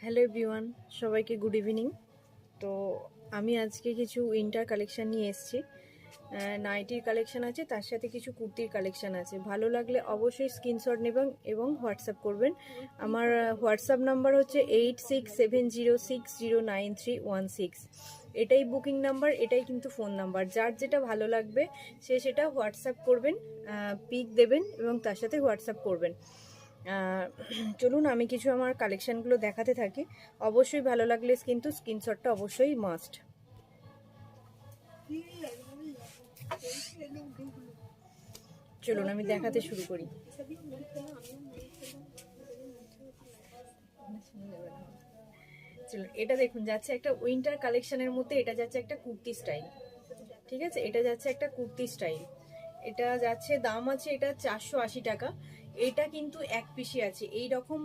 Hello everyone, সবাইকে good evening. তো আমি আজকে কিছু উইন্টার কালেকশান নিয়ে এসেছি। নাইটির কালেকশান আছে, তার সাথে কিছু কুর্তির কালেকশান আছে। ভালো লাগলে অবশ্যই স্ক্রিনশট নেবেন এবং হোয়াটসঅ্যাপ করবেন। আমার হোয়াটসঅ্যাপ নাম্বার হচ্ছে 8670609316। এটাই বুকিং নাম্বার, এটাই কিন্তু ফোন নাম্বার। যার যেটা ভালো লাগবে সে সেটা হোয়াটসঅ্যাপ করবেন, পিক দেবেন এবং তার সাথে হোয়াটসঅ্যাপ করবেন। চলুন আমি কিছু আমার কালেকশানগুলো দেখাতে থাকি। অবশ্যই ভালো লাগলে কিন্তু স্ক্রিনশটটা অবশ্যই মাস্ট। চলুন আমি দেখাতে শুরু করি। চলুন, এটা দেখুন, যাচ্ছে একটা উইন্টার কালেকশনের মধ্যে। এটা যাচ্ছে একটা কুর্তি স্টাইল, ঠিক আছে? এটা যাচ্ছে একটা কুর্তি স্টাইল। এটা যাচ্ছে, দাম আছে এটা 480 টাকা। এটা কিন্তু এক পিসি আছে, এই রকম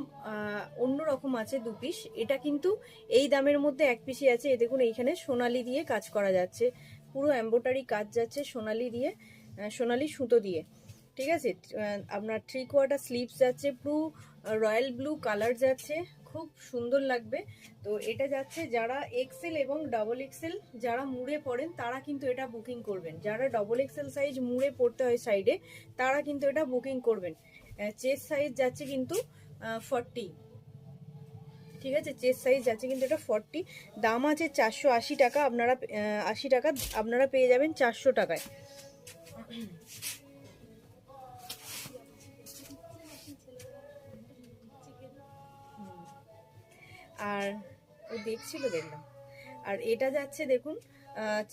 অন্য রকম আছে দু পিস। এটা কিন্তু এই দামের মধ্যে এক পিসি আছে। এ দেখুন, এইখানে সোনালি দিয়ে কাজ করা যাচ্ছে, পুরো এমব্রয়ডারি কাজ যাচ্ছে সোনালি দিয়ে, সোনালি সুতো দিয়ে, ঠিক আছে? আপনার 3/4 স্লিভস যাচ্ছে, পুরো রয়্যাল ব্লু কালার যাচ্ছে, খুব সুন্দর লাগবে। তো এটা যাচ্ছে যারা এক্সেল এবং ডবল এক্সেল যারা মুড়ে পড়েন তারা কিন্তু এটা বুকিং করবেন। যারা ডবল এক্সেল সাইজ মুড়ে পড়তে হয় সাইডে, তারা কিন্তু এটা বুকিং করবেন। চেস্ট সাইজ যাচ্ছে কিন্তু 40, ঠিক আছে? চেস্ট সাইজ যাচ্ছে কিন্তু এটা 40। দাম আছে 480 টাকা। আপনারা 80 টাকা আপনারা পেয়ে যাবেন 400 টাকায়। আর ও দেখছিল, দেখলাম। আর এটা যাচ্ছে দেখুন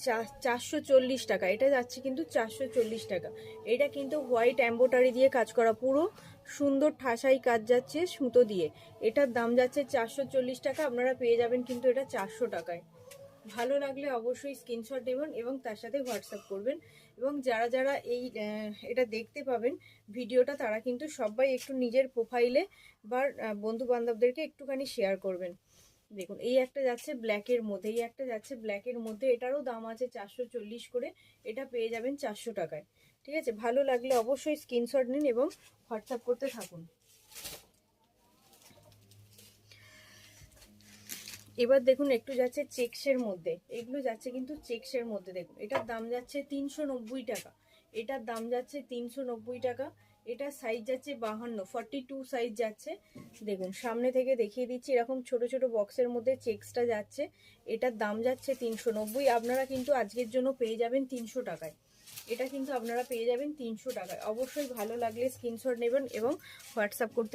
440 টাকা। এটা যাচ্ছে কিন্তু 440 টাকা। এটা কিন্তু হোয়াইট এম্ব্রয়ডারি দিয়ে কাজ করা, পুরো সুন্দর ঠাসাই কাজ যাচ্ছে সুতো দিয়ে। এটার দাম যাচ্ছে 440 টাকা। আপনারা পেয়ে যাবেন কিন্তু এটা 400 টাকায়। ভালো লাগলে অবশ্যই স্ক্রিনশট নেবেন এবং তার সাথে হোয়াটসঅ্যাপ করবেন। এবং যারা যারা এই এটা দেখতে পাবেন ভিডিওটা, তারা কিন্তু সবাই একটু নিজের প্রোফাইলে বা বন্ধু বান্ধবদেরকে একটুখানি শেয়ার করবেন। দেখুন, এই একটা যাচ্ছে ব্ল্যাকের মধ্যে, এই একটা যাচ্ছে ব্ল্যাকের মধ্যে। এটারও দাম আছে 440 করে। এটা পেয়ে যাবেন 400 টাকায়, ঠিক আছে? ভালো লাগলে অবশ্যই স্ক্রিনশট নিন এবং হোয়াটসঅ্যাপ করতে থাকুন। এবার দেখুন, একটু যাচ্ছে চেক্সের মধ্যে। এগুলো যাচ্ছে কিন্তু চেক্সের মধ্যে। দেখুন, এটার দাম যাচ্ছে 390 টাকা। এটার দাম যাচ্ছে 390 টাকা। এটা সাইজ যাচ্ছে 52, 42 সাইজ যাচ্ছে। দেখুন, সামনে থেকে দেখিয়ে দিচ্ছি, এরকম ছোট ছোট বক্সের মধ্যে চেক্সটা যাচ্ছে। এটার দাম যাচ্ছে 390। আপনারা কিন্তু আজকের জন্য পেয়ে যাবেন 300 টাকায়। এটা কিন্তু আপনারা পেয়ে যাবেন 300 টাকায়। অবশ্যই ভালো লাগলে স্ক্রিনশট নেবেন এবং হোয়াটসঅ্যাপ করতে